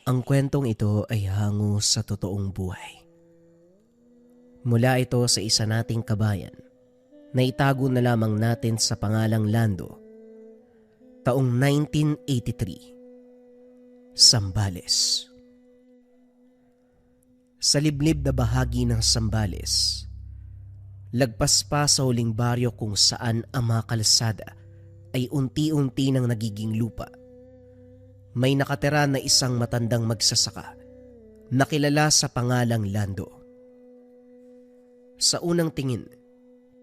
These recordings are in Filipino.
Ang kwentong ito ay hango sa totoong buhay. Mula ito sa isa nating kabayan na itago na lamang natin sa pangalang Lando, taong 1983, Zambales. Sa liblib na bahagi ng Zambales, lagpas pa sa huling baryo kung saan ang mga kalsada ay unti-unti nang nagiging lupa, may nakatira na isang matandang magsasaka na kilala sa pangalang Lando. Sa unang tingin,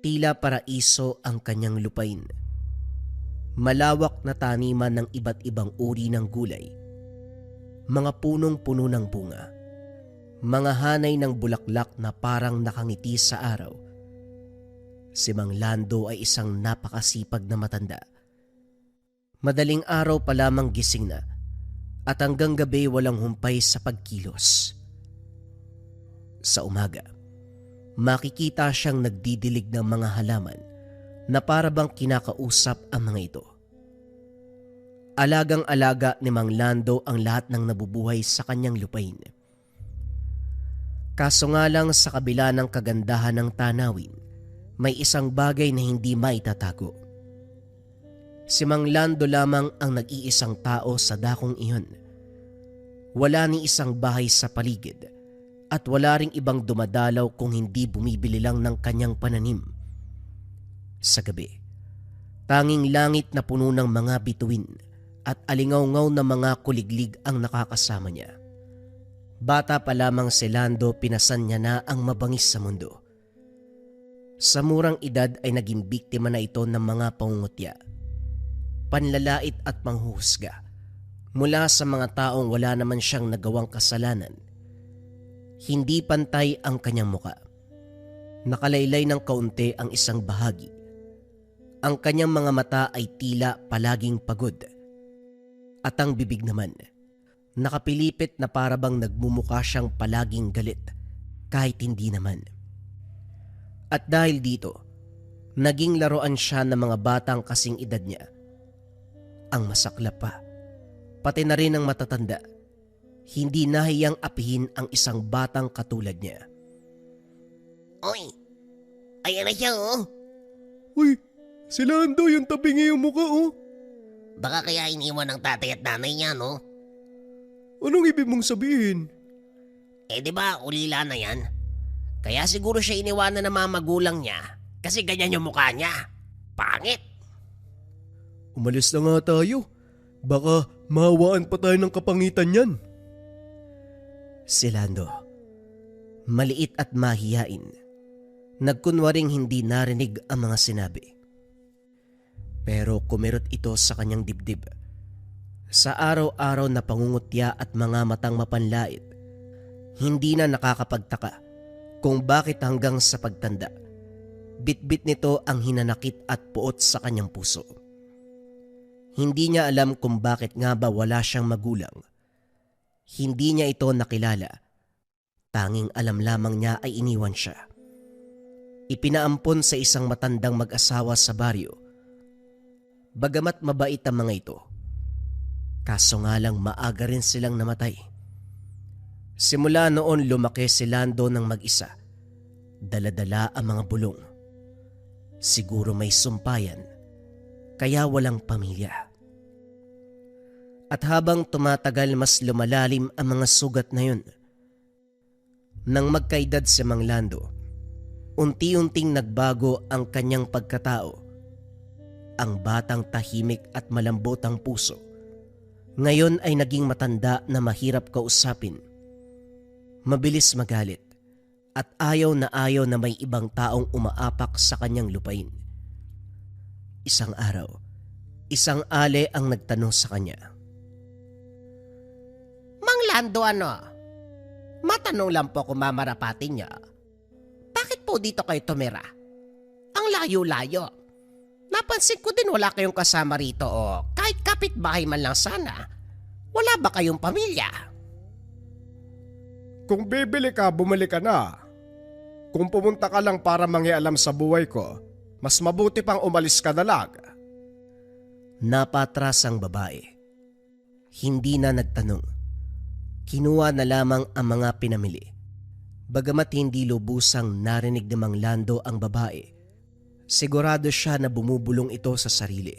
tila paraiso ang kanyang lupain. Malawak na taniman ng iba't ibang uri ng gulay, mga punong-puno ng bunga, mga hanay ng bulaklak na parang nakangiti sa araw. Si Mang Lando ay isang napakasipag na matanda. Madaling araw pa lamang gising na at hanggang gabi walang humpay sa pagkilos. Sa umaga, makikita siyang nagdidilig ng mga halaman na para bang kinakausap ang mga ito. Alagang-alaga ni Mang Lando ang lahat ng nabubuhay sa kanyang lupain. Kaso nga lang sa kabila ng kagandahan ng tanawin, may isang bagay na hindi maitatago. Si Mang Lando lamang ang nag-iisang tao sa dakong iyon. Wala ni isang bahay sa paligid at wala ring ibang dumadalaw kung hindi bumibili lang ng kanyang pananim. Sa gabi, tanging langit na puno ng mga bituin at alingaw-ngaw na mga kuliglig ang nakakasama niya. Bata pa lamang si Lando, pinasan niya na ang mabangis sa mundo. Sa murang edad ay naging biktima na ito ng mga pangungutya, panlalait at panghuhusga mula sa mga taong wala naman siyang nagawang kasalanan. Hindi pantay ang kanyang muka. Nakalaylay ng kaunti ang isang bahagi. Ang kanyang mga mata ay tila palaging pagod. At ang bibig naman, nakapilipit na parabang nagmumukha siyang palaging galit kahit hindi naman. At dahil dito, naging laruan siya ng mga batang kasing edad niya. Ang masaklap pa, pati na rin ang matatanda, hindi nahiyang apihin ang isang batang katulad niya. Oy, ayan na siya oh. Uy, si Lando yung tabingi yung mukha oh. Baka kaya iniwan ng tatay at nanay niya no? Anong ibig mong sabihin? Eh di ba ulila na yan? Kaya siguro siya iniwanan ng mga magulang niya kasi ganyan yung mukha niya. Pangit. Umalis na nga tayo. Baka mahawaan pa tayo ng kapangitan yan. Si Lando, maliit at mahiyain, nagkunwaring hindi narinig ang mga sinabi. Pero kumirot ito sa kanyang dibdib. Sa araw-araw na pangungutya at mga matang mapanlait, hindi na nakakapagtaka kung bakit hanggang sa pagtanda, bitbit nito ang hinanakit at puot sa kanyang puso. Hindi niya alam kung bakit nga ba wala siyang magulang. Hindi niya ito nakilala. Tanging alam lamang niya ay iniwan siya. Ipinaampon sa isang matandang mag-asawa sa baryo. Bagamat mabait ang mga ito, kaso nga lang maaga rin silang namatay. Simula noon lumaki si Lando ng mag-isa. Dala-dala ang mga bulong. Siguro may sumpayan, kaya walang pamilya. At habang tumatagal mas lumalalim ang mga sugat na yun. Nang magkaedad si Mang Lando, unti-unting nagbago ang kanyang pagkatao. Ang batang tahimik at malambot ang puso, ngayon ay naging matanda na mahirap kausapin. Mabilis magalit at ayaw na may ibang taong umaapak sa kanyang lupain. Isang araw, isang ale ang nagtanong sa kanya. Mang Lando ano? Matanong lang po kung mamarapatin niya. Bakit po dito kayo tumira? Ang layo-layo. Napansin ko din wala kayong kasama rito o kahit kapitbahay man lang sana. Wala ba kayong pamilya? Kung bibili ka, bumili ka na. Kung pumunta ka lang para mangialam sa buhay ko, mas mabuti pang umalis ka na lang. Napatras ang babae. Hindi na nagtanong. Kinuha na lamang ang mga pinamili. Bagamat hindi lubusang narinig ni Mang Lando ang babae, sigurado siya na bumubulong ito sa sarili.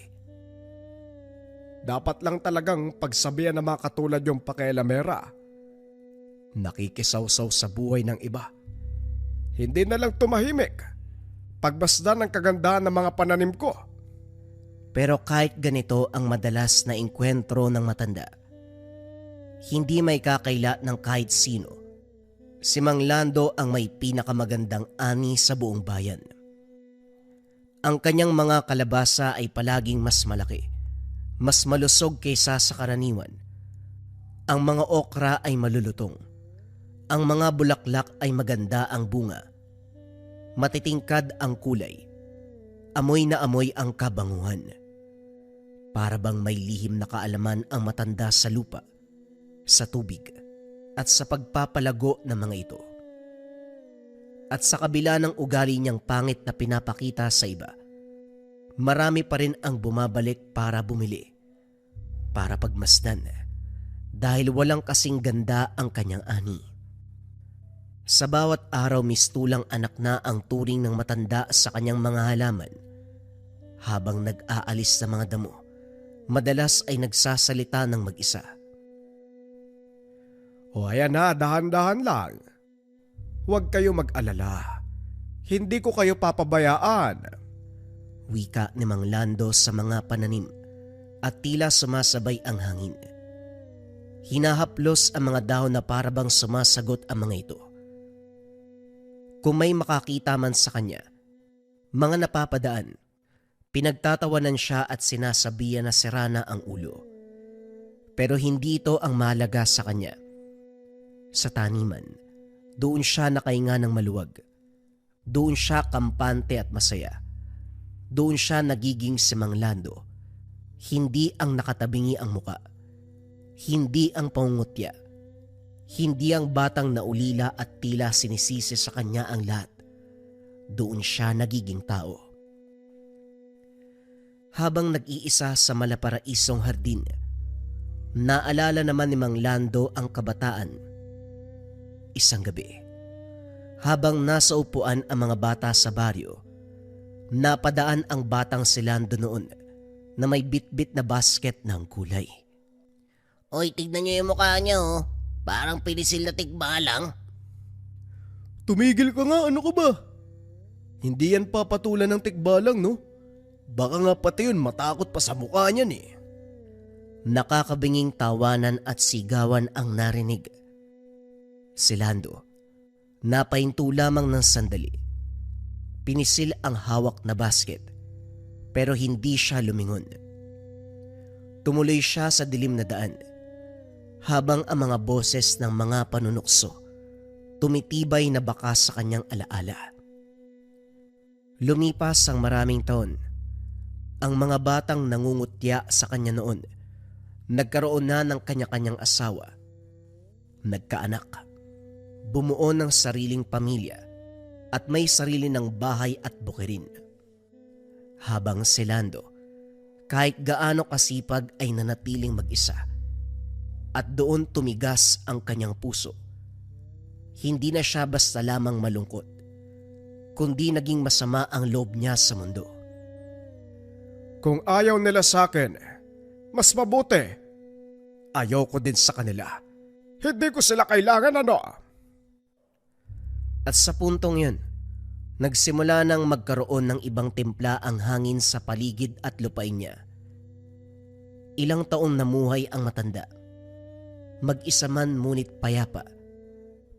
Dapat lang talagang pagsabihan ng mga katulad yung pakialamera. Nakikisawsaw sa buhay ng iba. Hindi na lang tumahimik. Pagmasdan ng kagandahan ng mga pananim ko. Pero kahit ganito ang madalas na engkwentro ng matanda, hindi may kakaila ng kahit sino. Si Mang Lando ang may pinakamagandang ani sa buong bayan. Ang kanyang mga kalabasa ay palaging mas malaki, mas malusog kaysa sa karaniwan. Ang mga okra ay malulutong. Ang mga bulaklak ay maganda ang bunga. Matitingkad ang kulay. Amoy na amoy ang kabanguhan. Para bang may lihim na kaalaman ang matanda sa lupa, sa tubig, at sa pagpapalago ng mga ito. At sa kabila ng ugali niyang pangit na pinapakita sa iba, marami pa rin ang bumabalik para bumili, para pagmasdan, dahil walang kasing ganda ang kanyang ani. Sa bawat araw mistulang anak na ang turing ng matanda sa kanyang mga halaman. Habang nag-aalis sa mga damo, madalas ay nagsasalita ng mag-isa. O ayan na, dahan-dahan lang. Huwag kayo mag-alala. Hindi ko kayo papabayaan. Wika ni Mang Lando sa mga pananim at tila sumasabay ang hangin. Hinahaplos ang mga dahon na parabang sumasagot ang mga ito. Kung may makakita man sa kanya, mga napapadaan, pinagtatawanan siya at sinasabihan na sira na ang ulo. Pero hindi ito ang mahalaga sa kanya. Sa taniman, doon siya nakahinga ng maluwag. Doon siya kampante at masaya. Doon siya nagiging si Mang Lando. Hindi ang nakatabingi ang muka. Hindi ang pangungutya. Hindi ang batang naulila at tila sinisisi sa kanya ang lahat. Doon siya nagiging tao. Habang nag-iisa sa malaparaisong hardin, naalala naman ni Mang Lando ang kabataan. Isang gabi, habang nasa upuan ang mga bata sa baryo, napadaan ang batang si Lando noon na may bitbit na basket ng kulay. Oy, tignan niyo yung mukha niya oh. Parang pinisil na tigbalang. Tumigil ka nga, ano ka ba? Hindi yan papatulan ng tikbalang, no? Baka nga pati yun matakot pa sa mukha niyan eh. Nakakabinging tawanan at sigawan ang narinig. Si Lando, napahinto lamang ng sandali. Pinisil ang hawak na basket, pero hindi siya lumingon. Tumuloy siya sa dilim na daan, habang ang mga boses ng mga panunukso tumitibay na baka sa kanyang alaala. Lumipas ang maraming taon. Ang mga batang nangungutya sa kanya noon, nagkaroon na ng kanya-kanyang asawa, nagkaanak, bumuo ng sariling pamilya, at may sarili ng bahay at bukirin. Habang si Lando, kahit gaano kasipag ay nanatiling mag-isa, at doon tumigas ang kanyang puso. Hindi na siya basta lamang malungkot, kundi naging masama ang loob niya sa mundo. Kung ayaw nila sa akin, mas mabuti. Ayaw ko din sa kanila. Hindi ko sila kailangan, ano? At sa puntong yun, nagsimula nang magkaroon ng ibang timpla ang hangin sa paligid at lupain niya. Ilang taong namuhay ang matanda. Mag-isa man ngunit payapa.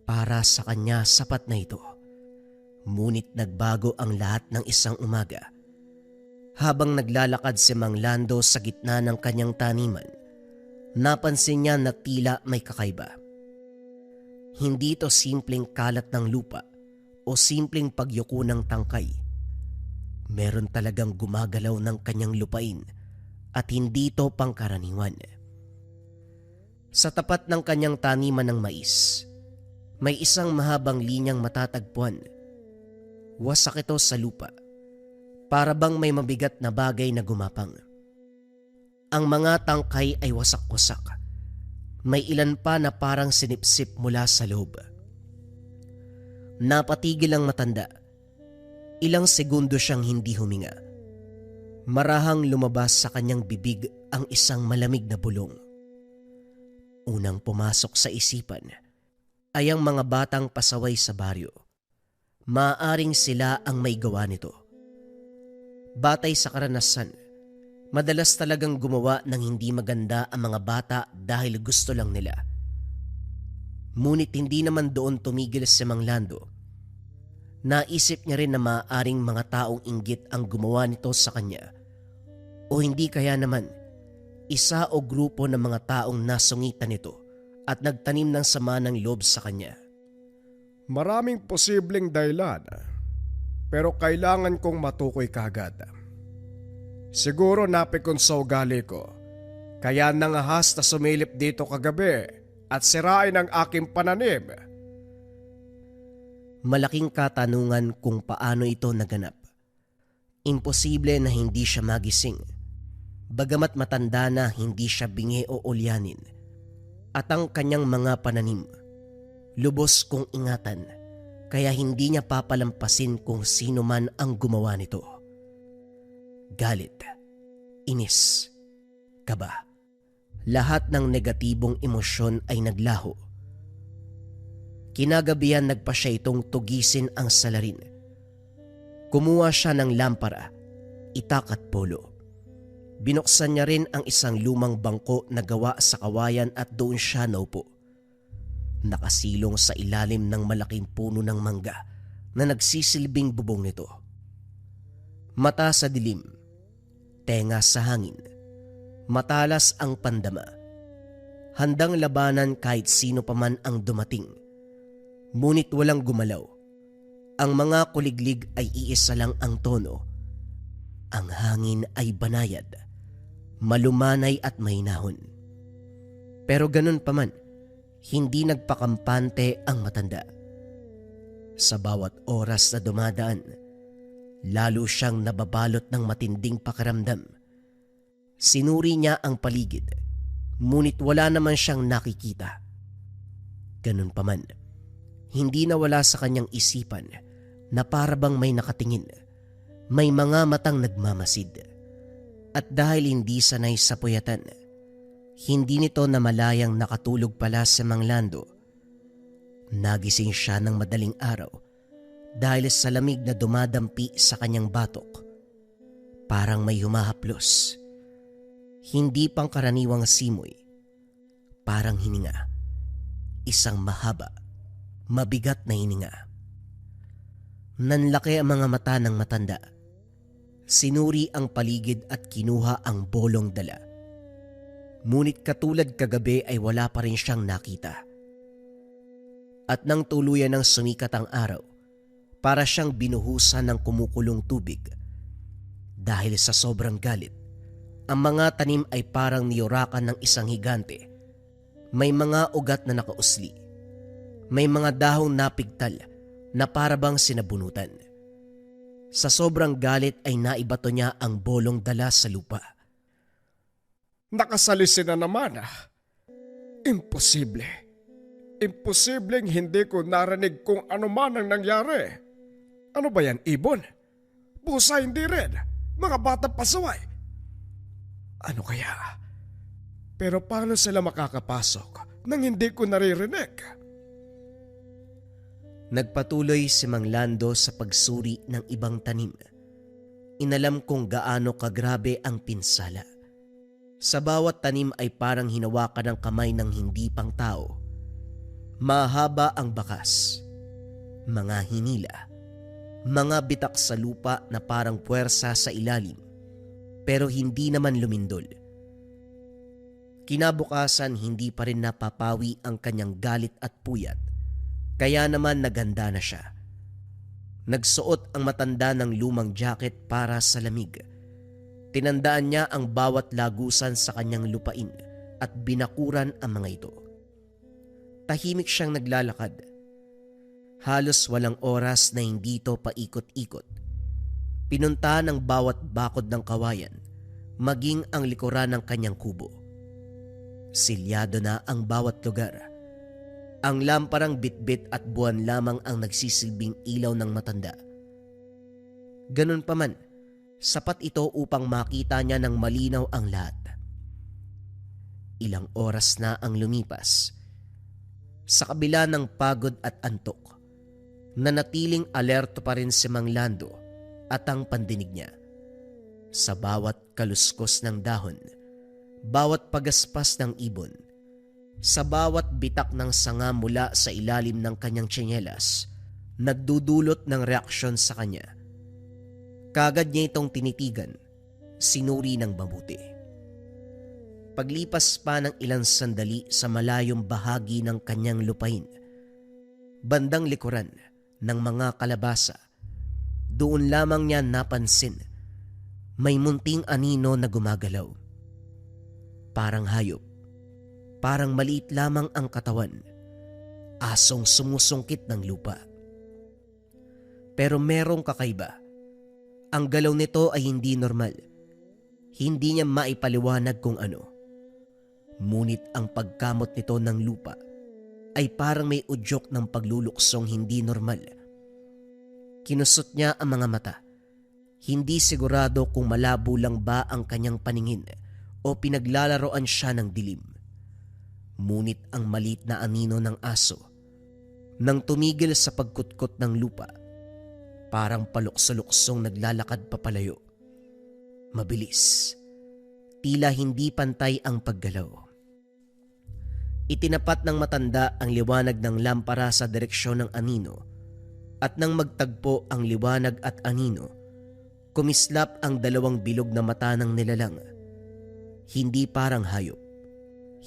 Para sa kanya sapat na ito. Ngunit nagbago ang lahat ng isang umaga. Habang naglalakad si Mang Lando sa gitna ng kanyang taniman, napansin niya na tila may kakaiba. Hindi ito simpleng kalat ng lupa o simpleng pagyuko ng tangkay. Meron talagang gumagalaw ng kanyang lupain at hindi ito pangkaraniwan. Sa tapat ng kanyang taniman ng mais, may isang mahabang linyang matatagpuan. Wasak ito sa lupa, para bang may mabigat na bagay na gumapang. Ang mga tangkay ay wasak-wasak, May ilan pa na parang sinipsip mula sa loob. Napatigil ang matanda. Ilang segundo siyang hindi huminga. Marahang lumabas sa kanyang bibig ang isang malamig na bulong. Unang pumasok sa isipan ay ang mga batang pasaway sa baryo. Maaaring sila ang may gawa nito. Batay sa karanasan, madalas talagang gumawa ng hindi maganda ang mga bata dahil gusto lang nila. Ngunit hindi naman doon tumigil si Mang Lando. Naisip niya rin na maaaring mga taong inggit ang gumawa nito sa kanya. O hindi kaya naman, isa o grupo ng mga taong nasungitan nito at nagtanim ng sama ng loob sa kanya. Maraming posibleng dahilan, pero kailangan kong matukoy kagad. Siguro napikon sa ugali ko, kaya nangahas na sumilip dito kagabi at sirain ang aking pananim. Malaking katanungan kung paano ito naganap. Imposible na hindi siya magising. Bagamat matanda na, hindi siya bingi o ulyanin. At ang kanyang mga pananim, lubos kong ingatan, kaya hindi niya papalampasin kung sino man ang gumawa nito. Galit, inis, kaba. Lahat ng negatibong emosyon ay naglaho. Kinagabihan nagpa siya itong tugisin ang salarin. Kumuha siya ng lampara, itak at polo. Binuksan niya rin ang isang lumang bangko na gawa sa kawayan at doon siya naupo. Nakasilong sa ilalim ng malaking puno ng mangga na nagsisilbing bubong nito. Mata sa dilim, tenga sa hangin, matalas ang pandama. Handang labanan kahit sino pa man ang dumating. Ngunit walang gumalaw. Ang mga kuliglig ay iisa lang ang tono. Ang hangin ay banayad, malumanay at mahinahon. Pero ganun pa man, hindi nagpakampante ang matanda. Sa bawat oras na dumadaan, lalo siyang nababalot ng matinding pakiramdam. Sinuri niya ang paligid, ngunit wala naman siyang nakikita. Ganun pa man, hindi nawala sa kanyang isipan na parabang may nakatingin, may mga matang nagmamasid. At dahil hindi sanay sa puyatan, hindi nito namalayang nakatulog pala si Mang Lando. Nagising siya ng madaling araw dahil sa lamig na dumadampi sa kanyang batok. Parang may humahaplos. Hindi pangkaraniwang simoy. Parang hininga. Isang mahaba, mabigat na hininga. Nanlaki ang mga mata ng matanda. Sinuri ang paligid at kinuha ang bolong dala. Ngunit katulad kagabi ay wala pa rin siyang nakita. At nang tuluyan ng sumikat ang araw, para siyang binuhusan ng kumukulong tubig. Dahil sa sobrang galit, ang mga tanim ay parang niyurakan ng isang higante. May mga ugat na nakausli. May mga dahong napigtal na parabang sinabunutan. Sa sobrang galit ay naibato niya ang bolong dala sa lupa. Nakasalisin na naman. Imposible. Imposibleng hindi ko narinig kung ano man ang nangyari. Ano ba yan, ibon? Pusa hindi rin. Mga bata pasaway. Ano kaya? Pero paano sila makakapasok nang hindi ko naririnig? Nagpatuloy si Mang Lando sa pagsuri ng ibang tanim. Inalam kung gaano kagrabe ang pinsala. Sa bawat tanim ay parang hinawakan ng kamay ng hindi pang tao. Mahaba ang bakas, mga hinila, mga bitak sa lupa na parang puwersa sa ilalim, pero hindi naman lumindol. Kinabukasan hindi pa rin napapawi ang kanyang galit at puyat, kaya naman naganda na siya. Nagsuot ang matanda ng lumang jacket para sa lamig. Tinandaan niya ang bawat lagusan sa kanyang lupain at binakuran ang mga ito. Tahimik siyang naglalakad. Halos walang oras na hindi ito paikot-ikot. Pinuntahan ang bawat bakod ng kawayan, maging ang likuran ng kanyang kubo. Silyado na ang bawat lugar. Ang lamparang bitbit at buwan lamang ang nagsisilbing ilaw ng matanda. Ganun pa man, sapat ito upang makita niya ng malinaw ang lahat. Ilang oras na ang lumipas. Sa kabila ng pagod at antok, nanatiling alerto pa rin si Mang Lando at ang pandinig niya. Sa bawat kaluskos ng dahon, bawat pagaspas ng ibon, sa bawat bitak ng sanga mula sa ilalim ng kanyang tsinelas, nagdudulot ng reaksyon sa kanya. Kagad niya itong tinitigan, sinuri ng mabuti. Paglipas pa ng ilang sandali sa malayong bahagi ng kanyang lupain, bandang likuran ng mga kalabasa, doon lamang niya napansin may munting anino na gumagalaw. Parang hayop, parang maliit lamang ang katawan, asong sumusungkit ng lupa. Pero merong kakaiba. Ang galaw nito ay hindi normal. Hindi niya maipaliwanag kung ano. Ngunit ang pagkamot nito ng lupa ay parang may udyok ng pagluluksong hindi normal. Kinusot niya ang mga mata. Hindi sigurado kung malabo lang ba ang kanyang paningin o pinaglalaroan siya ng dilim. Ngunit ang maliit na anino ng aso, nang tumigil sa pagkutkot ng lupa, parang palukso-luksong naglalakad papalayo. Mabilis. Tila hindi pantay ang paggalaw. Itinapat ng matanda ang liwanag ng lampara sa direksyon ng anino at nang magtagpo ang liwanag at anino, kumislap ang dalawang bilog na mata ng nilalang. Hindi parang hayop,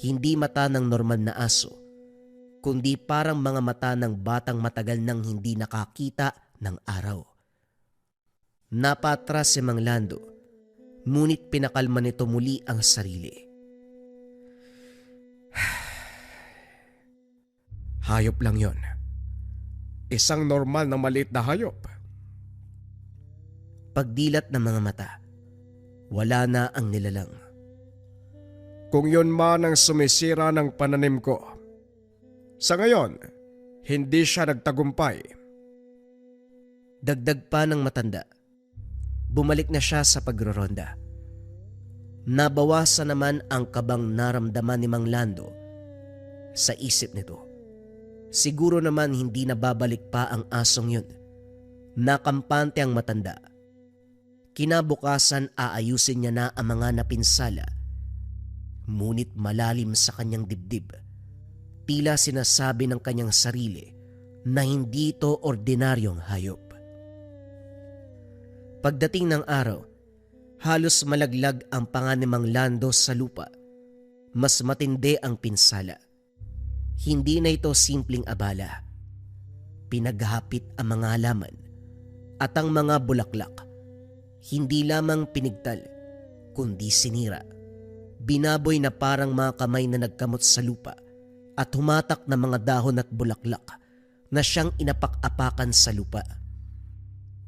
hindi mata ng normal na aso, kundi parang mga mata ng batang matagal nang hindi nakakita ng araw. Napatras si Mang Lando, ngunit pinakalma nito muli ang sarili. Hayop lang yon. Isang normal na maliit na hayop. Pagdilat ng mga mata, wala na ang nilalang. Kung yon man ang sumisira ng pananim ko. Sa ngayon, hindi siya nagtagumpay. Dagdag pa ng matanda. Bumalik na siya sa pagroronda. Nabawasan naman ang kabang naramdaman ni Mang Lando sa isip nito. Siguro naman hindi nababalik pa ang asong yun. Nakampante ang matanda. Kinabukasan aayusin niya na ang mga napinsala. Ngunit malalim sa kanyang dibdib, tila sinasabi ng kanyang sarili na hindi ito ordinaryong hayop. Pagdating ng araw, halos malaglag ang panga ni Mang Lando sa lupa. Mas matindi ang pinsala. Hindi na ito simpleng abala. Pinaghapit ang mga halaman at ang mga bulaklak. Hindi lamang pinigtal, kundi sinira. Binaboy na parang mga kamay na nagkamot sa lupa at humatak na mga dahon at bulaklak na siyang inapak-apakan sa lupa.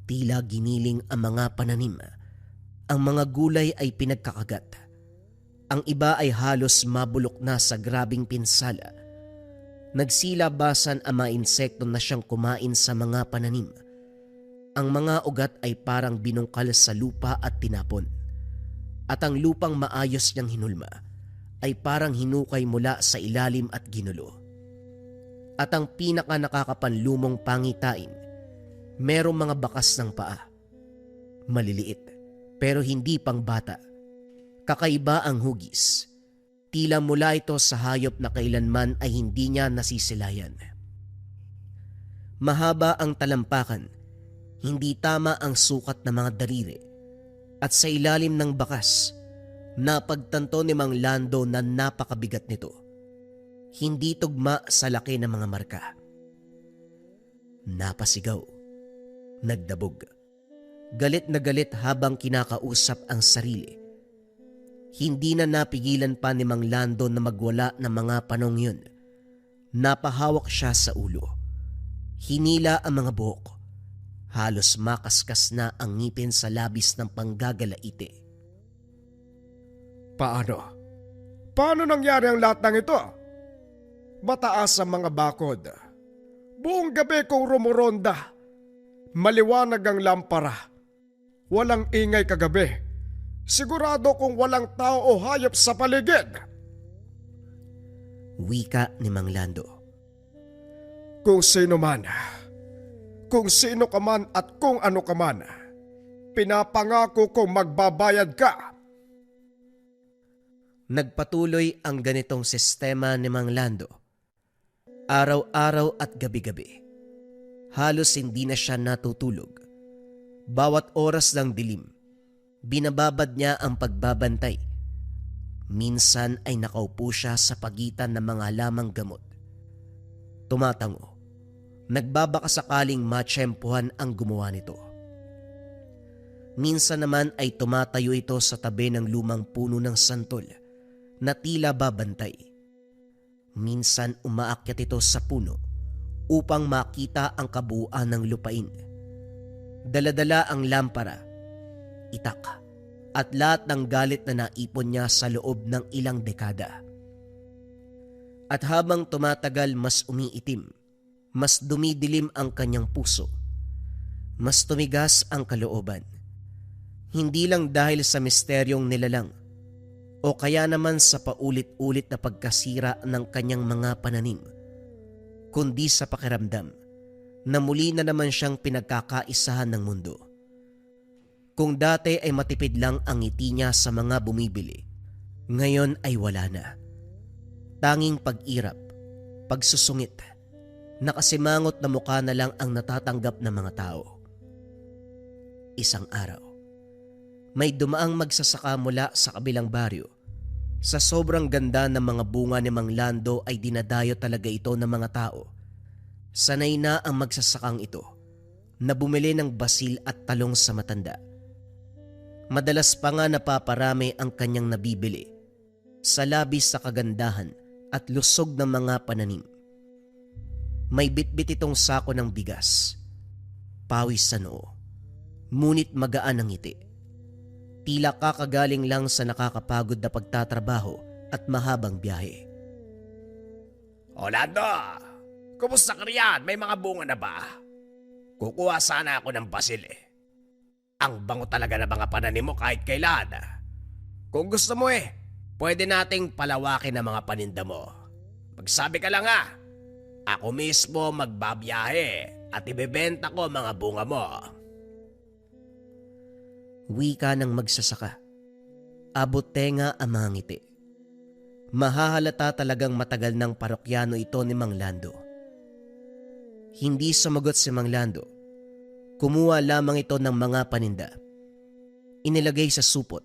Tila giniling ang mga pananim. Ang mga gulay ay pinagkakagat. Ang iba ay halos mabulok na sa grabing pinsala. Nagsilabasan ang mga insekto na siyang kumain sa mga pananim. Ang mga ugat ay parang binungkal sa lupa at tinapon. At ang lupang maayos niyang hinulma ay parang hinukay mula sa ilalim at ginulo. At ang pinaka nakakapanlumong pangitain, merong mga bakas ng paa. Maliliit pero hindi pang bata. Kakaiba ang hugis. Tila mula ito sa hayop na kailanman ay hindi niya nasisilayan. Mahaba ang talampakan, hindi tama ang sukat ng mga daliri, at sa ilalim ng bakas, napagtanto ni Mang Lando na napakabigat nito. Hindi tugma sa laki ng mga marka. Napasigaw, nagdabog, galit na galit habang kinakausap ang sarili. Hindi na napigilan pa ni Mang Lando na magwala ng mga panong yun. Napahawak siya sa ulo. Hinila ang mga buhok. Halos makaskas na ang ngipin sa labis ng panggagalaite. Paano? Paano nangyari ang lahat ng ito? Mataas ang mga bakod. Buong gabi kong rumuronda. Maliwanag ang lampara. Walang ingay kagabi. Sigurado kung walang tao o hayop sa paligid. Wika ni Mang Lando. Kung sino ka man at kung ano ka man, pinapangako kong magbabayad ka. Nagpatuloy ang ganitong sistema ni Mang Lando. Araw-araw at gabi-gabi. Halos hindi na siya natutulog. Bawat oras ng dilim, binababad niya ang pagbabantay. Minsan ay nakaupo siya sa pagitan ng mga lamang gamot. Tumatango. Nagbabaka sakaling matsyempohan ang gumawa nito. Minsan naman ay tumatayo ito sa tabi ng lumang puno ng santol na tila babantay. Minsan umaakyat ito sa puno upang makita ang kabuuan ng lupain. Daladala ang lampara, itak, at lahat ng galit na naipon niya sa loob ng ilang dekada. At habang tumatagal, mas umiitim, mas dumidilim ang kanyang puso, mas tumigas ang kalooban. Hindi lang dahil sa misteryong nilalang o kaya naman sa paulit-ulit na pagkasira ng kanyang mga pananim, kundi sa pakiramdam na muli na naman siyang pinagkakaisahan ng mundo. Kung dati ay matipid lang ang ngiti niya sa mga bumibili, ngayon ay wala na. Tanging pag-irap, pagsusungit, nakasimangot na mukha na lang ang natatanggap ng mga tao. Isang araw, may dumaang magsasaka mula sa kabilang baryo. Sa sobrang ganda ng mga bunga ni Mang Lando ay dinadayo talaga ito ng mga tao. Sanay na ang magsasakang ito na bumili ng basil at talong sa matanda. Madalas pa nga napaparami ang kanyang nabibili sa labis sa kagandahan at lusog ng mga pananim. May bitbit itong sako ng bigas, pawis sa noo, ngunit magaan ang ngiti. Tila kakagaling lang sa nakakapagod na pagtatrabaho at mahabang biyahe. Orlando, kumusta ka riyan? May mga bunga na ba? Kukuha sana ako ng basil eh. Ang bango talaga ng mga pananim mo kahit kailan. Kung gusto mo pwede nating palawakin ang mga paninda mo. Magsabi ka lang ako mismo magbabiyahe at ibebenta ko mga bunga mo. Wika ng magsasaka. Abot tenga ang mga ngiti. Mahahalata talagang matagal ng parokyano ito ni Mang Lando. Hindi sumagot si Mang Lando. Kumuha lamang ito ng mga paninda. Inilagay sa supot.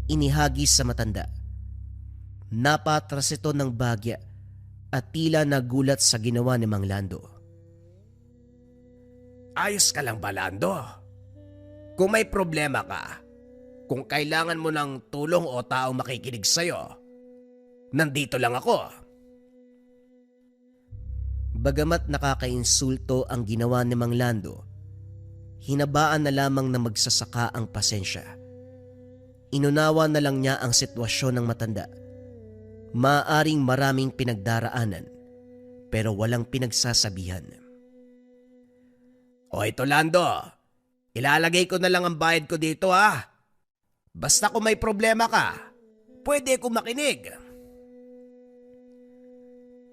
Inihagis sa matanda. Napatras ito ng bagya at tila nagulat sa ginawa ni Mang Lando. Ayos ka lang ba, Lando? Kung may problema ka, kung kailangan mo ng tulong o taong makikinig sa'yo, nandito lang ako. Bagamat nakakainsulto ang ginawa ni Mang Lando, hinabaan na lamang na magsasaka ang pasensya. Inunawa na lang niya ang sitwasyon ng matanda. Maaaring maraming pinagdaraanan, pero walang pinagsasabihan. O ito, Lando. Ilalagay ko na lang ang bayad ko dito Basta kung may problema ka, pwede ko makinig.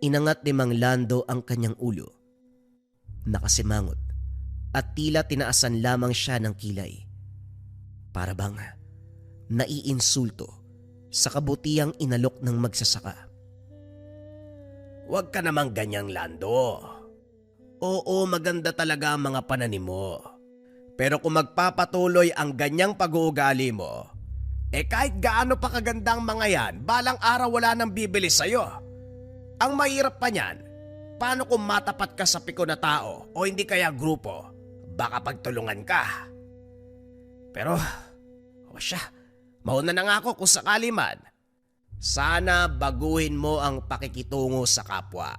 Inangat ni Mang Lando ang kanyang ulo. Nakasimangot at tila tinaasan lamang siya ng kilay. Para bang naiinsulto sa kabutihang inalok ng magsasaka. Huwag ka namang ganyang, Lando. Oo, maganda talaga ang mga pananim mo. Pero kung magpapatuloy ang ganyang pag-uugali mo, kahit gaano pa kagandang mga yan, balang araw wala nang bibili sa'yo. Ang mahirap pa niyan, paano kung matapat ka sa piko na tao o hindi kaya grupo, baka pagtulungan ka. Pero, mauna na nga ako kung sakali man. Sana baguhin mo ang pakikitungo sa kapwa.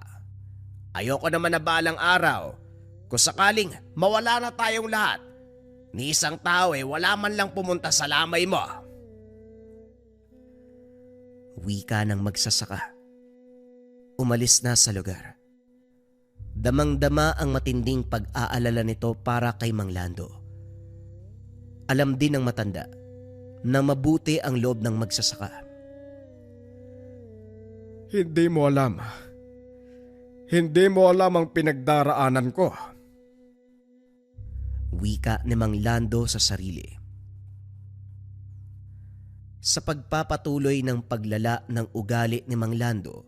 Ayoko naman na balang araw, kung sakaling mawala na tayong lahat, ni isang tao wala man lang pumunta sa lamay mo. Wika ng magsasaka. Umalis na sa lugar. Damang-dama ang matinding pag-aalala nito para kay Mang Lando. Alam din ng matanda na mabuti ang loob ng magsasaka. Hindi mo alam. Hindi mo alam ang pinagdaraanan ko. Wika ni Mang Lando sa sarili. Sa pagpapatuloy ng paglala ng ugali ni Mang Lando,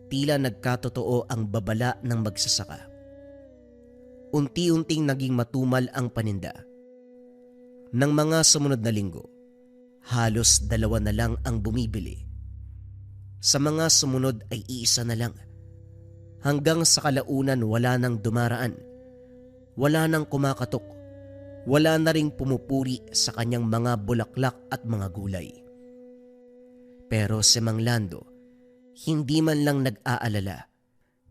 tila nagkatotoo ang babala ng magsasaka. Unti-unting naging matumal ang paninda. Nang mga sumunod na linggo, halos 2 na lang ang bumibili. Sa mga sumunod ay 1 na lang. Hanggang sa kalaunan wala nang dumaraan. Wala nang kumakatok. Wala na ring pumupuri sa kanyang mga bulaklak at mga gulay. Pero si Mang Lando, hindi man lang nag-aalala.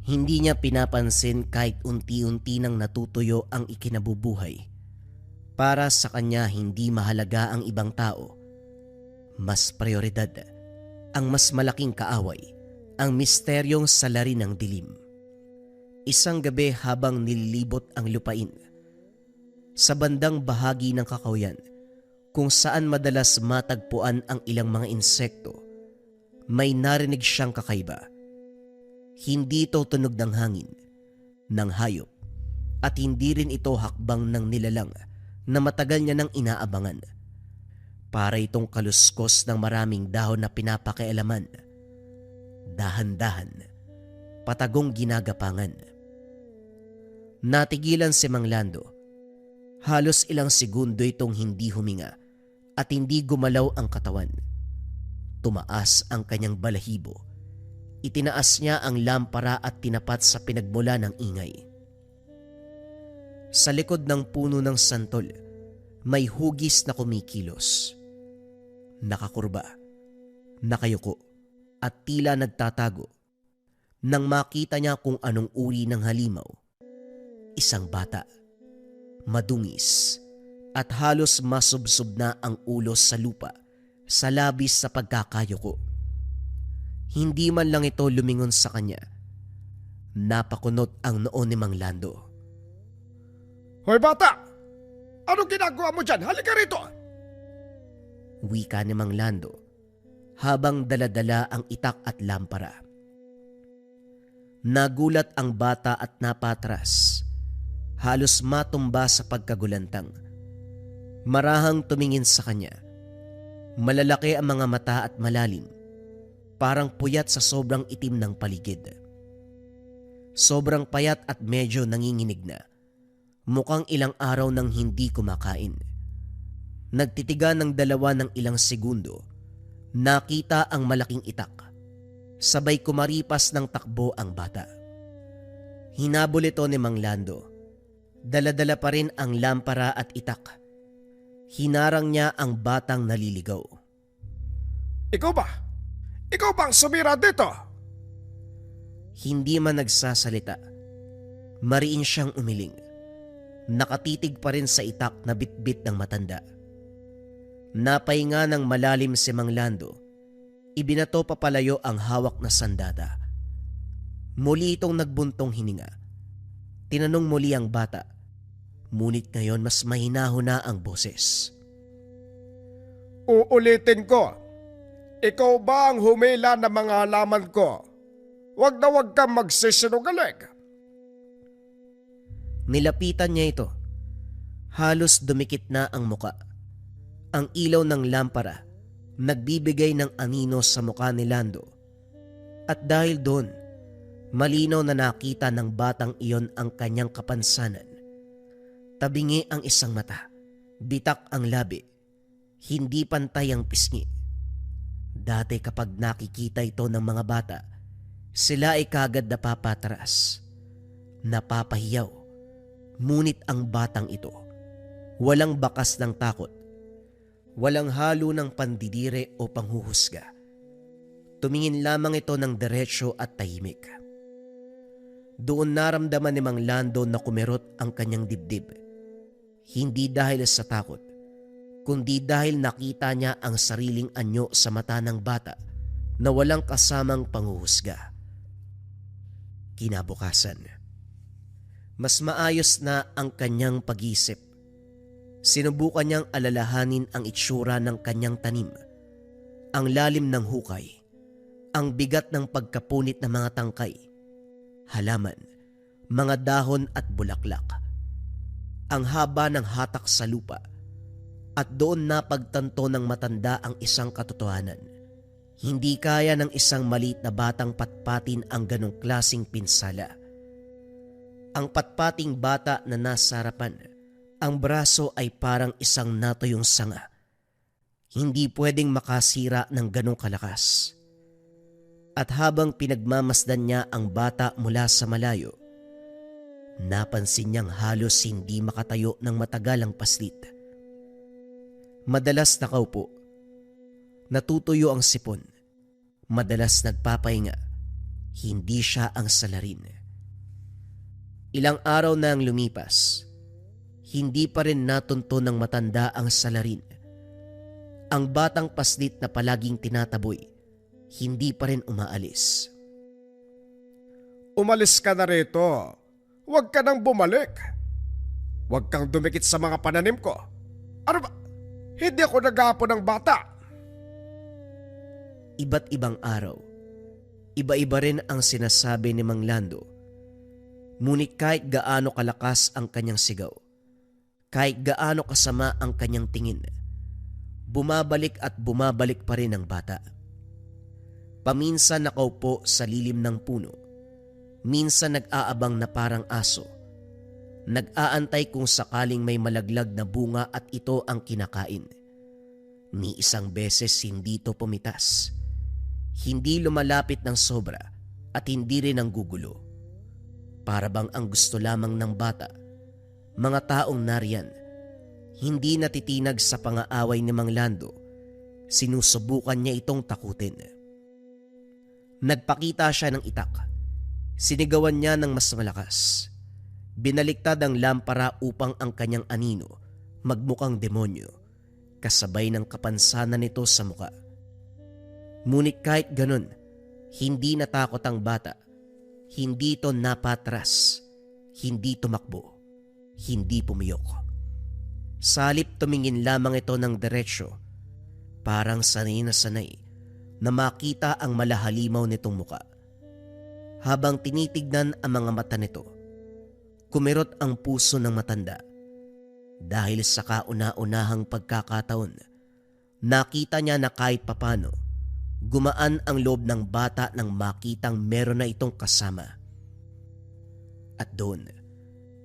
Hindi niya pinapansin kahit unti-unti nang natutuyo ang ikinabubuhay. Para sa kanya hindi mahalaga ang ibang tao. Mas prioridad ang mas malaking kaaway, ang misteryong salari ng dilim. Isang gabi habang nililibot ang lupain, sa bandang bahagi ng Kakawayan, kung saan madalas matagpuan ang ilang mga insekto, may narinig siyang kakaiba. Hindi ito tunog ng hangin, ng hayop, at hindi rin ito hakbang ng nilalang na matagal niya nang inaabangan. Para itong kaluskos ng maraming dahon na pinapakialaman. Dahan-dahan, patagong ginagapangan. Natigilan si Mang Lando. Halos ilang segundo itong hindi huminga at hindi gumalaw ang katawan. Tumaas ang kanyang balahibo. Itinaas niya ang lampara at tinapat sa pinagmula ng ingay. Sa likod ng puno ng santol, may hugis na kumikilos. Nakakurba, nakayuko, at tila nagtatago. Nang makita niya kung anong uri ng halimaw, isang bata. Madungis at halos masubsob na ang ulo sa lupa sa labis sa pagkakayuko. Hindi man lang ito lumingon sa kanya. Napakunot ang noo ni Mang Lando. Hoy bata! Anong ginagawa mo dyan? Halika rito! Wika ni Mang Lando habang daladala ang itak at lampara. Nagulat ang bata at napatras. Halos matumba sa pagkagulantang. Marahang tumingin sa kanya. Malalaki ang mga mata at malalim. Parang puyat sa sobrang itim ng paligid. Sobrang payat at medyo nanginginig na. Mukhang ilang araw nang hindi kumakain. Nagtitiga ng 2 ng ilang segundo. Nakita ang malaking itak. Sabay kumaripas ng takbo ang bata. Hinabol ito ni Mang Lando. Dala-dala pa rin ang lampara at itak. Hinarang niya ang batang naliligaw. Ikaw ba? Ikaw bang sumira dito? Hindi man nagsasalita. Mariin siyang umiling. Nakatitig pa rin sa itak na bitbit ng matanda. Napahinga ng malalim si Mang Lando. Ibinato papalayo ang hawak na sandata. Muli itong nagbuntong hininga. Tinanong muli ang bata. Ngunit ngayon mas mahinaho na ang boses. Uulitin ko. Ikaw ba ang humila ng mga halaman ko? Wag na wag kang magsisinungaling. Nilapitan niya ito. Halos dumikit na ang muka. Ang ilaw ng lampara nagbibigay ng anino sa muka ni Lando. At dahil doon, malinaw na nakita ng batang iyon ang kanyang kapansanan. Tabingi ang isang mata, bitak ang labi, hindi pantay ang pisngi. Dati kapag nakikita ito ng mga bata, sila ay kagad napapatras, napapahiyaw. Ngunit ang batang ito, walang bakas ng takot, walang halo ng pandidire o panghuhusga. Tumingin lamang ito ng diretsyo at tahimik. Doon naramdaman ni Mang Lando na kumerot ang kanyang dibdib. Hindi dahil sa takot, kundi dahil nakita niya ang sariling anyo sa mata ng bata na walang kasamang panghuhusga. Kinabukasan, mas maayos na ang kanyang pag-isip. Sinubukan niyang alalahanin ang itsura ng kanyang tanim, ang lalim ng hukay, ang bigat ng pagkapunit ng mga tangkay, halaman, mga dahon at bulaklak, ang haba ng hatak sa lupa, at doon napagtanto ng matanda ang isang katotohanan. Hindi kaya ng isang maliit na batang patpatin ang ganong klasing pinsala. Ang patpating bata na nasa harapan, ang braso ay parang isang natuyong sanga. Hindi pwedeng makasira ng ganong kalakas. At habang pinagmamasdan niya ang bata mula sa malayo, napansin niyang halos hindi makatayo ng matagalang paslit. Madalas nakaupo, natutuyo ang sipon, madalas nagpapahinga, hindi siya ang salarin. Ilang araw na ang lumipas, hindi pa rin natunto ng matanda ang salarin. Ang batang paslit na palaging tinataboy, hindi pa rin umaalis. Umalis ka na rito. Huwag ka nang bumalik. Huwag kang dumikit sa mga pananim ko. Ano ba? Hindi ako nag-aapon ng bata. Iba't ibang araw, iba-iba rin ang sinasabi ni Mang Lando. Ngunit kahit gaano kalakas ang kanyang sigaw, kahit gaano kasama ang kanyang tingin, bumabalik at bumabalik pa rin ang bata. Paminsan nakaupo sa lilim ng puno, minsan nag-aabang na parang aso, nag-aantay kung sakaling may malaglag na bunga at ito ang kinakain. Ni isang beses hindi ito pumitas, hindi lumalapit ng sobra at hindi rin ang gugulo. Para bang ang gusto lamang ng bata, mga taong nariyan, hindi natitinag sa pangaaway ni Mang Lando, sinusubukan niya itong takutin. Nagpakita siya ng itak, sinigawan niya ng mas malakas. Binaliktad ang lampara upang ang kanyang anino magmukhang demonyo, kasabay ng kapansanan nito sa muka. Ngunit kahit ganun, hindi natakot ang bata. Hindi ito napatras, hindi tumakbo, hindi pumiyok. Salip tumingin lamang ito ng diretsyo, parang sanay na sanay na makita ang malahalimaw nitong muka. Habang tinitignan ang mga mata nito, kumirot ang puso ng matanda. Dahil sa kauna-unahang pagkakataon, nakita niya na kahit papano, gumaan ang loob ng bata nang makitang meron na itong kasama. At doon,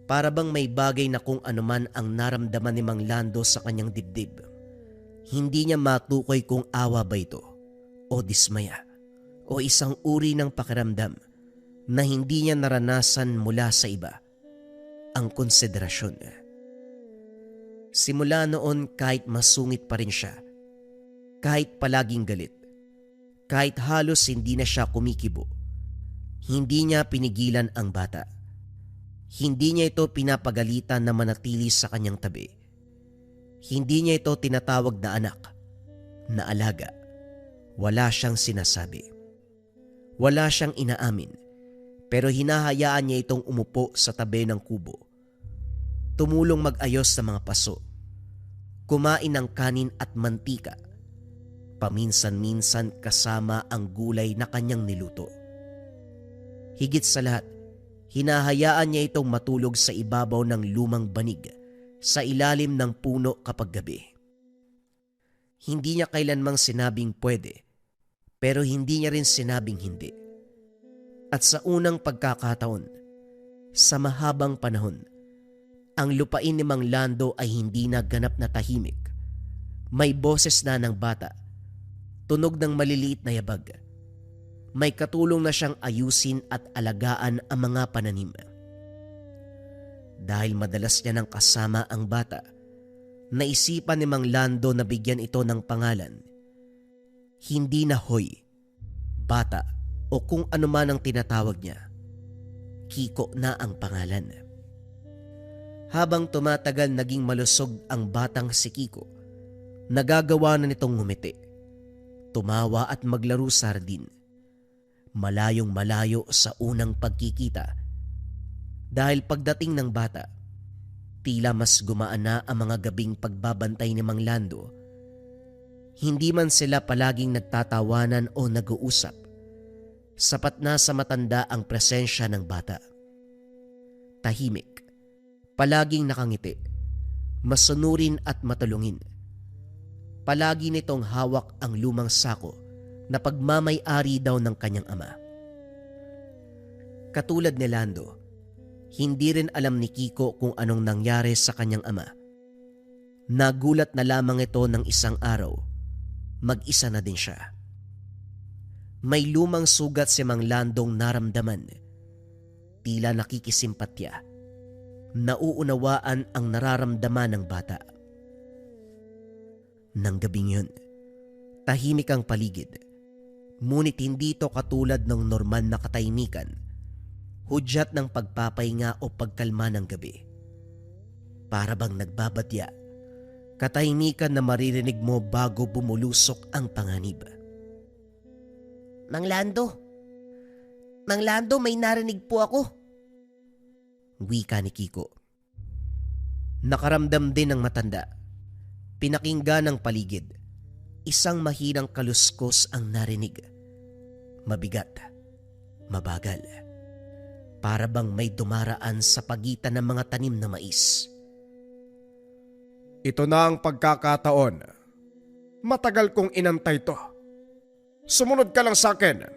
para bang may bagay na kung anuman ang naramdaman ni Mang Lando sa kanyang dibdib, hindi niya matukoy kung awa ba ito, o dismaya, o isang uri ng pakiramdam na hindi niya naranasan mula sa iba, ang konsiderasyon. Simula noon kahit masungit pa rin siya, kahit palaging galit, kahit halos hindi na siya kumikibo, hindi niya pinigilan ang bata. Hindi niya ito pinapagalitan na manatili sa kanyang tabi. Hindi niya ito tinatawag na anak, na alaga. Wala siyang sinasabi. Wala siyang inaamin, pero hinahayaan niya itong umupo sa tabi ng kubo. Tumulong mag-ayos sa mga paso, kumain ng kanin at mantika, paminsan-minsan kasama ang gulay na kanyang niluto. Higit sa lahat, hinahayaan niya itong matulog sa ibabaw ng lumang banig sa ilalim ng puno kapag gabi. Hindi niya kailanmang sinabing pwede, pero hindi niya rin sinabing hindi. At sa unang pagkakataon, sa mahabang panahon, ang lupain ni Mang Lando ay hindi na ganap na tahimik. May boses na ng bata, tunog ng maliliit na yabag. May katulong na siyang ayusin at alagaan ang mga pananim. Dahil madalas niya nang kasama ang bata, naisipan ni Mang Lando na bigyan ito ng pangalan. Hindi na Hoy, bata o kung ano man ang tinatawag niya. Kiko na ang pangalan. Habang tumatagal naging malusog ang batang si Kiko, nagagawa na nitong ngumiti. tumawa at maglaro sardin. Malayong malayo sa unang pagkikita. Dahil pagdating ng bata, tila mas gumaan na ang mga gabing pagbabantay ni Mang Lando. Hindi man sila palaging nagtatawanan o nag-uusap. Sapat na sa matanda ang presensya ng bata. Tahimik, palaging nakangiti, masunurin at matulungin. Palagi nitong hawak ang lumang sako na pagmamay-ari daw ng kanyang ama. Katulad ni Lando, hindi rin alam ni Kiko kung anong nangyari sa kanyang ama. Nagulat na lamang ito ng isang araw. Mag-isa na din siya. May lumang sugat si Mang Landong naramdaman. Tila nakikisimpatya. Nauunawaan ang nararamdaman ng bata. Nang gabing yun, tahimik ang paligid. Ngunit hindi ito katulad ng normal na katahimikan. Hudyat ng pagpapahinga o pagkalma ng gabi. Para bang nagbabadya. Katahimikan na maririnig mo bago bumulusok ang panganib. Mang Lando, may narinig po ako. Wika ni Kiko. Nakaramdam din ng matanda. Pinakinggan ng paligid. Isang mahinang kaluskos ang narinig. Mabigat, mabagal. Para bang may dumaraan sa pagitan ng mga tanim na mais. Ito na ang pagkakataon. Matagal kong inantay to. Sumunod ka lang sa akin.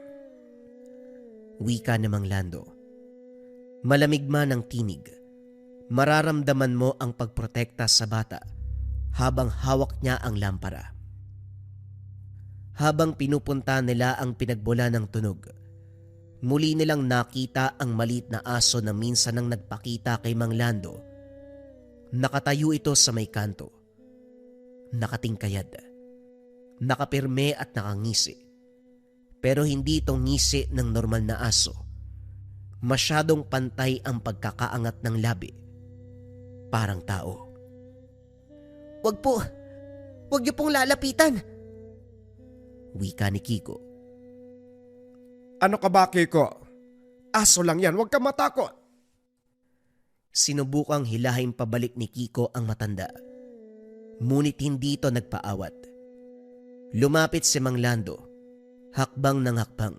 Wika ni Mang Lando. Malamig man ang tinig. Mararamdaman mo ang pagprotekta sa bata habang hawak niya ang lampara. Habang pinupunta nila ang pinagbola ng tunog, muli nilang nakita ang maliit na aso na minsan nang nagpakita kay Mang Lando. Nakatayo ito sa may kanto. Nakatingkayad. Nakapirme at nakangisi. Pero hindi itong ngisi ng normal na aso. Masyadong pantay ang pagkakaangat ng labi. Parang tao. Wag niyo pong lalapitan. Wika ni Kiko. Ano ka ba, Kiko? Aso lang yan, huwag ka matakot. Sinubukang hilahin pabalik ni Kiko ang matanda. Ngunit hindi ito nagpaawat. Lumapit si Mang Lando, hakbang ng hakbang.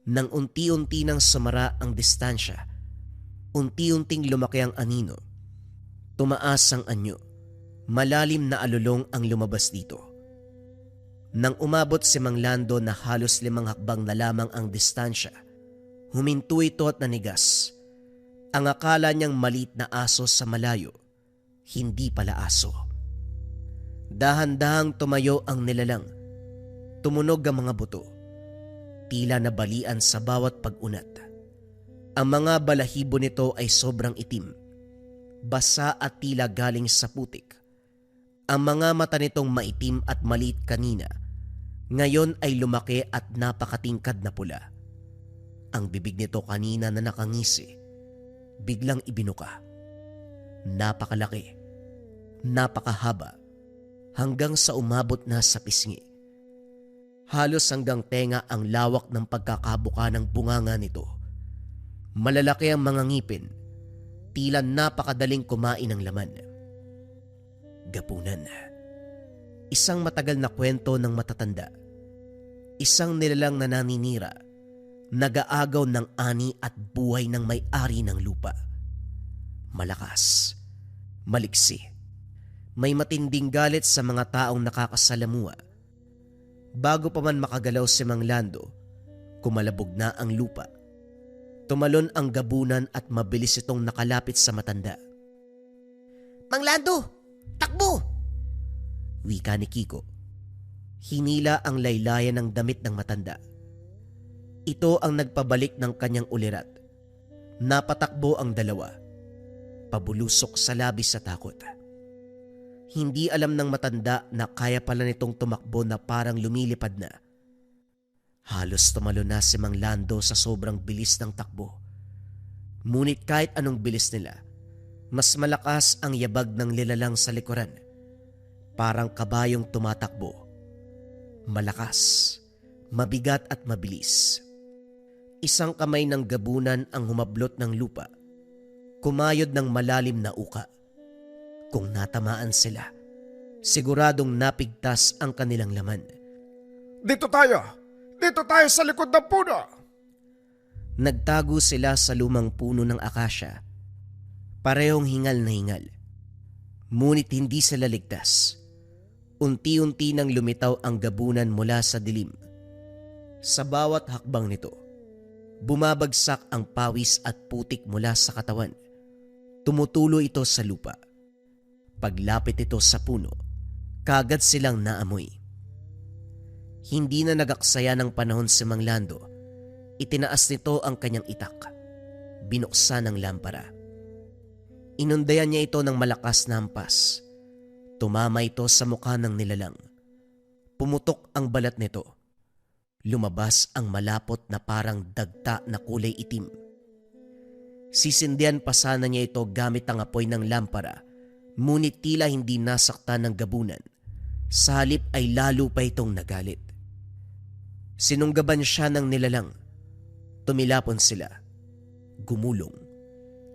Nang unti-unti nang sumara ang distansya, unti-unting lumaki ang anino. Tumaas ang anyo. Malalim na alulong ang lumabas dito. Nang umabot si Mang Lando na halos 5 hakbang na lamang ang distansya, huminto ito at nanigas. Ang akala niyang maliit na aso sa malayo, hindi pala aso. Dahan-dahang tumayo ang nilalang. Tumunog ang mga buto. Tila nabalian sa bawat pag-unat. Ang mga balahibo nito ay sobrang itim. Basa at tila galing sa putik. Ang mga mata nitong maitim at maliit kanina, ngayon ay lumaki at napakatingkad na pula. Ang bibig nito kanina na nakangisi, biglang ibinuka. Napakalaki, napakahaba, hanggang sa umabot na sa pisngi. Halos hanggang tenga ang lawak ng pagkakabuka ng bunganga nito. Malalaki ang mga ngipin, tila napakadaling kumain ng laman. Gapunan. Isang matagal na kwento ng matatanda. Isang nilalang na naninira, nag-aagaw ng ani at buhay ng may-ari ng lupa. Malakas, maliksi, may matinding galit sa mga taong nakakasalamuha. Bago pa man makagalaw si Mang Lando, kumalabog na ang lupa. Tumalon ang gabunan at mabilis itong nakalapit sa matanda. Mang Lando, takbo! Wika ni Kiko. Hinila ang laylayan ng damit ng matanda. Ito ang nagpabalik ng kanyang ulirat. Napatakbo ang dalawa. Pabulusok sa labis sa takot. Hindi alam ng matanda na kaya pala nitong tumakbo na parang lumilipad na. Halos tumalo na si Mang Lando sa sobrang bilis ng takbo. Ngunit kahit anong bilis nila, mas malakas ang yabag ng nilalang sa likuran. Parang kabayong tumatakbo. Malakas, mabigat at mabilis. Isang kamay ng gabunan ang humablot ng lupa, kumayod ng malalim na uka. Kung natamaan sila, siguradong napigtas ang kanilang laman. Dito tayo! Dito tayo sa likod ng puno! Nagtago sila sa lumang puno ng akasya. Parehong hingal na hingal. Ngunit hindi sila ligtas. Unti-unti nang lumitaw ang gabunan mula sa dilim. Sa bawat hakbang nito, bumabagsak ang pawis at putik mula sa katawan. Tumutulo ito sa lupa. Paglapit ito sa puno, kagad silang naamoy. Hindi na nagaksaya ng panahon si Mang Lando. Itinaas nito ang kanyang itak. Binuksan ang lampara. Inundayan niya ito ng malakas na hampas. Tumama ito sa mukha ng nilalang. Pumutok ang balat nito. Lumabas ang malapot na parang dagta na kulay itim. Sisindihan pa sana niya ito gamit ang apoy ng lampara, ngunit tila hindi nasaktan ng gabunan. Sa halip ay lalo pa itong nagalit. Sinunggaban siya ng nilalang. Tumilapon sila. Gumulong.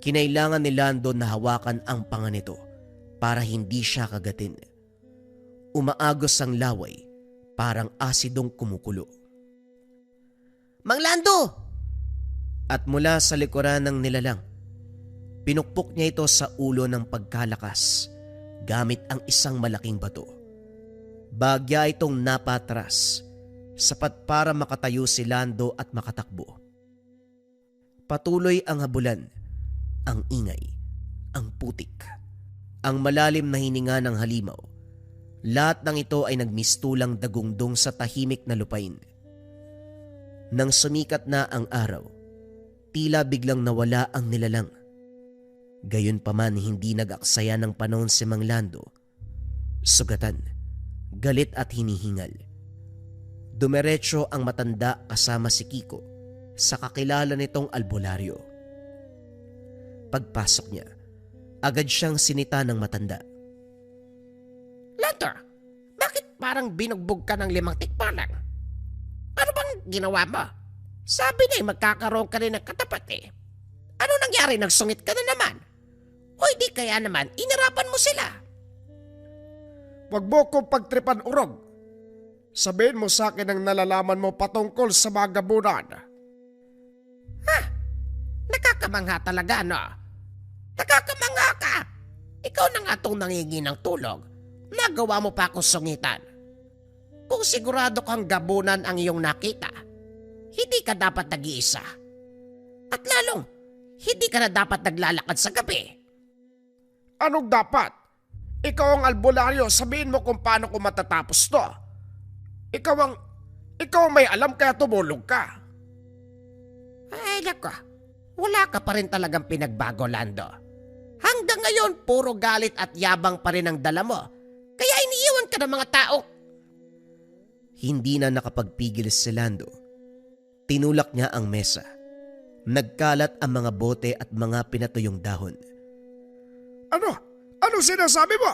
Kinailangan ni Lando na hawakan ang panga nito para hindi siya kagatin. Umaagos ang laway, parang asidong kumukulo. Mang Lando! At mula sa likuran ng nilalang, pinukpok niya ito sa ulo ng pagkalakas gamit ang isang malaking bato. Bagya itong napatras, sapat para makatayo si Lando at makatakbo. Patuloy ang habulan, ang ingay, ang putik, ang malalim na hininga ng halimaw. Lahat ng ito ay nagmistulang dagungdong sa tahimik na lupain. Nang sumikat na ang araw, tila biglang nawala ang nilalang. Gayunpaman hindi nag-aksaya ng panahon si Mang Lando. Sugatan, galit at hinihingal. Dumiretso ang matanda kasama si Kiko sa kakilala nitong albularyo. Pagpasok niya, agad siyang sinita ng matanda. Lando, bakit parang binugbog ka ng 5 tikbalang? Ano bang ginawa mo? Sabi na magkakaroon ka rin ng katapat eh. Ano nangyari? Nagsungit ka na naman? O di kaya naman inirapan mo sila? Huwag mo kong pagtripan, Urog. Sabihin mo sa akin ang nalalaman mo patungkol sa mga gabunan. Nakakamangha talaga, no? Nakakamangha ka! Ikaw na nga itong nangingi ng tulong. Nagawa mo pa akong sungitan. Kung sigurado kang gabunan ang iyong nakita, hindi ka dapat nag-iisa. At lalong, hindi ka na dapat naglalakad sa gabi. Anong dapat? Ikaw ang albularyo, sabihin mo kung paano ko matatapos to. Ikaw ang may alam kaya tumulong ka. Ay, nako. Wala ka pa rin talagang pinagbago, Lando. Hanggang ngayon, puro galit at yabang pa rin ang dala mo. Kaya iniiwan ka ng mga tao. Hindi na nakapagpigil si Lando. Tinulak niya ang mesa. Nagkalat ang mga bote at mga pinatuyong dahon. Ano? Anong sinasabi mo?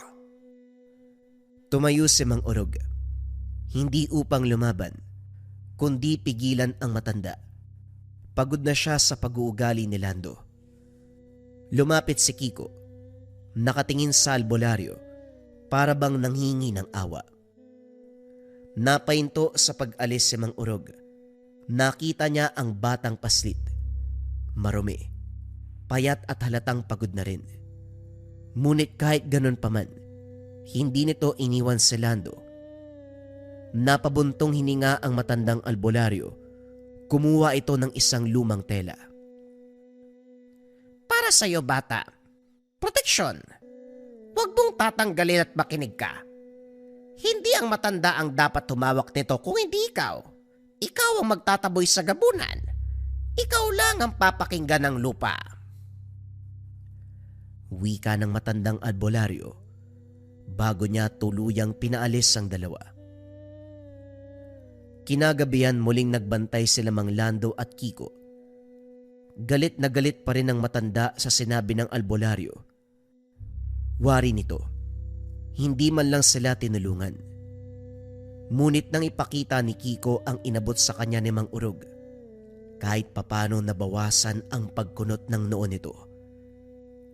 Tumayo si Mang Urog. Hindi upang lumaban, kundi pigilan ang matanda. Pagod na siya sa pag-uugali ni Lando. Lumapit si Kiko, nakatingin sa albularyo, para bang nanghingi ng awa. Napahinto sa pag-alis si Mang Urog. Nakita niya ang batang paslit. Marumi, payat at halatang pagod na rin. Ngunit kahit ganun pa man, hindi nito iniwan si Lando. Napabuntong hininga ang matandang albularyo. Kumuha ito ng isang lumang tela. Para sa'yo, bata. Proteksyon. Huwag mong tatanggalin at makinig ka. Hindi ang matanda ang dapat tumawak nito kung hindi ikaw. Ikaw ang magtataboy sa gabunan. Ikaw lang ang papakinggan ng lupa. Wika ng matandang albularyo bago niya tuluyang pinaalis ang dalawa. Kinagabihan muling nagbantay sila Mang Lando at Kiko. Galit na galit pa rin ang matanda sa sinabi ng albularyo. Wari nito, hindi man lang sila tinulungan. Ngunit nang ipakita ni Kiko ang inabot sa kanya ni Mang Urog, kahit papano nabawasan ang pagkunot ng noo nito.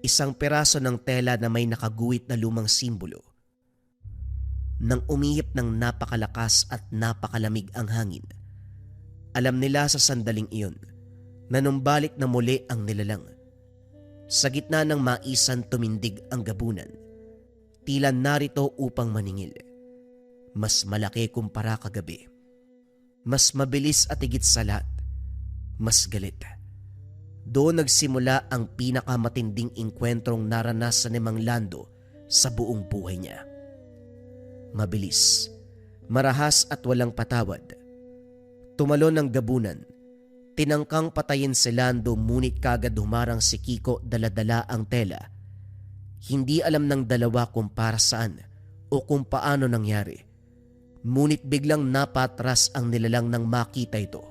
Isang piraso ng tela na may nakaguhit na lumang simbolo. Nang umihip ng napakalakas at napakalamig ang hangin, alam nila sa sandaling iyon na numbalik na muli ang nilalang. Sa gitna ng maisan tumindig ang gabunan, tila narito upang maningil. Mas malaki kumpara kagabi. Mas mabilis at higit sa lahat, mas galit. Doon nagsimula ang pinakamatinding engkwentrong naranasan ni Mang Lando sa buong buhay niya. Mabilis, marahas at walang patawad. Tumalon ang gabunan. Tinangkang patayin si Lando ngunit kagad humarang si Kiko dala-dala ang tela. Hindi alam ng dalawa kung para saan o kung paano nangyari. Ngunit biglang napatras ang nilalang nang makita ito.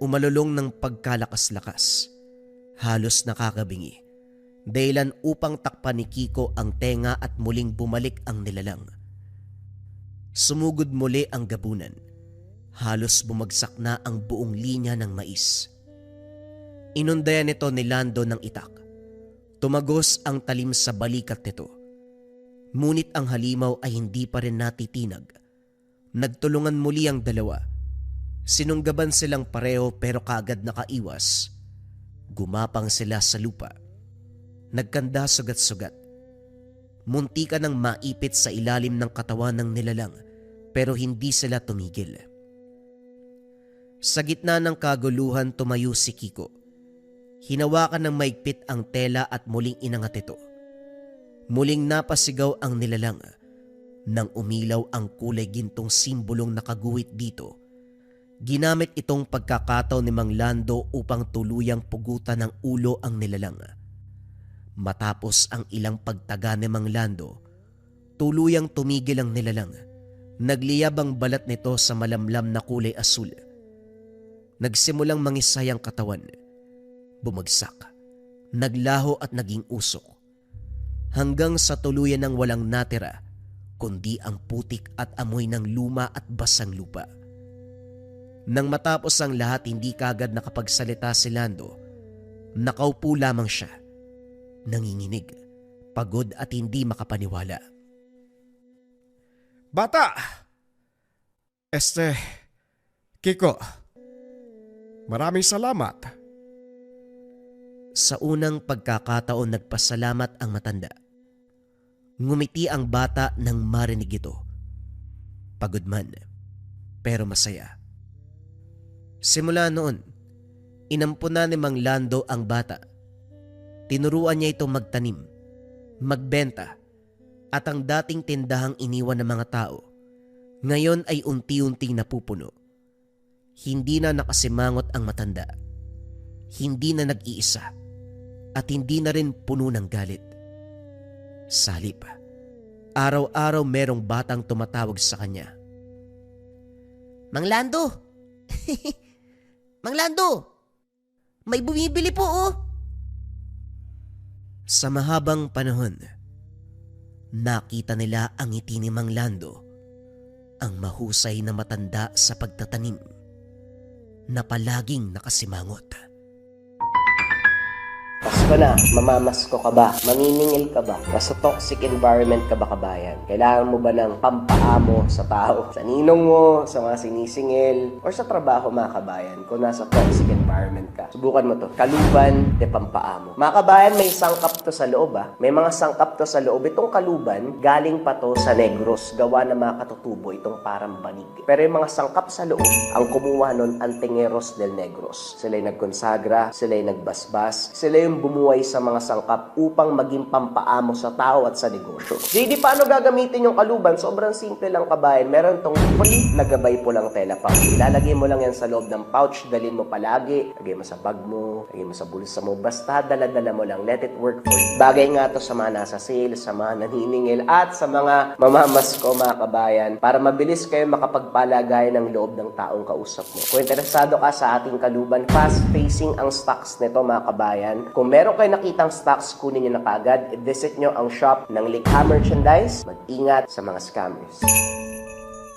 Umalulong ng pagkalakas-lakas, halos nakakabingi, dahilan upang takpan ni Kiko ang tenga at muling bumalik ang nilalang. Sumugod muli ang gabunan. Halos bumagsak na ang buong linya ng mais. Inundayan nito ni Lando ng itak. Tumagos ang talim sa balikat nito. Ngunit ang halimaw ay hindi pa rin natitinag. Nagtulungan muli ang dalawa. Sinunggaban silang pareho pero kaagad nakaiwas. Gumapang sila sa lupa. Nagkanda sugat-sugat. Muntika nang maipit sa ilalim ng katawan ng nilalang pero hindi sila tumigil. Sa gitna ng kaguluhan tumayo si Kiko. Hinawakan ng maigpit ang tela at muling inangat ito. Muling napasigaw ang nilalang. Nang umilaw ang kulay gintong simbolong nakaguhit dito, ginamit itong pagkakataon ni Mang Lando upang tuluyang pugutan ng ulo ang nilalang. Matapos ang ilang pagtaga ni Mang Lando, tuluyang tumigil ang nilalang. Nagliyab ang balat nito sa malamlam na kulay asul. Nagsimulang mangisay ang katawan. Bumagsak, naglaho at naging usok. Hanggang sa tuluyan ng walang natira, kundi ang putik at amoy ng luma at basang lupa. Nang matapos ang lahat, hindi kagad nakapagsalita si Lando. Nakaupo lamang siya, nanginginig, pagod at hindi makapaniwala. Bata! Kiko, maraming salamat. Sa unang pagkakataon nagpasalamat ang matanda. Ngumiti ang bata nang marinig ito. Pagod man, pero masaya. Simula noon, inampunan ni Mang Lando ang bata. Tinuruan niya ito magtanim, magbenta, at ang dating tindahang iniwan ng mga tao, ngayon ay unti-unting napupuno. Hindi na nakasimangot ang matanda. Hindi na nag-iisa. At hindi na rin puno ng galit. Sa halip, araw-araw merong batang tumatawag sa kanya. Mang Lando! Mang Lando! May bumibili po oh! Sa mahabang panahon, nakita nila ang ngiti ni Mang Lando, ang mahusay na matanda sa pagtatanim, na palaging nakasimangot. Pasko na, mamamasko ka ba? Maniningil ka ba? Nasa toxic environment ka ba, kabayan? Kailangan mo ba ng pampaamo sa tao? Sa ninong mo, sa mga sinisingil, or sa trabaho, mga kabayan, kung nasa toxic environment ka. Subukan mo to. Kaluban de pampaamo. Mga kabayan, may sangkap to sa loob May mga sangkap to sa loob. Itong kaluban, galing pa to sa Negros. Gawa ng mga katutubo, itong parang banig. Pero yung mga sangkap sa loob, ang kumuha nun, Antingeros del Negros. Sila'y nagkonsagra, sila'y nagbasbas, sila yung bumuhay sa mga sangkap upang maging pampaamo sa tao at sa negosyo. JD, paano gagamitin yung kaluban? Sobrang simple lang, kabayan. Meron tong free na gabay po lang tela pouch. Ilalagay mo lang yan sa loob ng pouch, dalhin mo palagi, lagay mo sa bag mo, lagay mo sa bulsa mo, basta dala-dala mo lang. Let it work for you. Bagay nga to sa mga nasa sale, sa mga naniningil, at sa mga mamamasko, mga kabayan, para mabilis kayo makapagpalagay ng loob ng taong kausap mo. Kung interesado ka sa ating kaluban, fast-facing ang stocks nito, mga kabayan. Kung meron kayo nakitang stocks, kunin nyo na kagad. I-visit nyo ang shop ng Likha Merchandise. Mag-ingat sa mga scammers.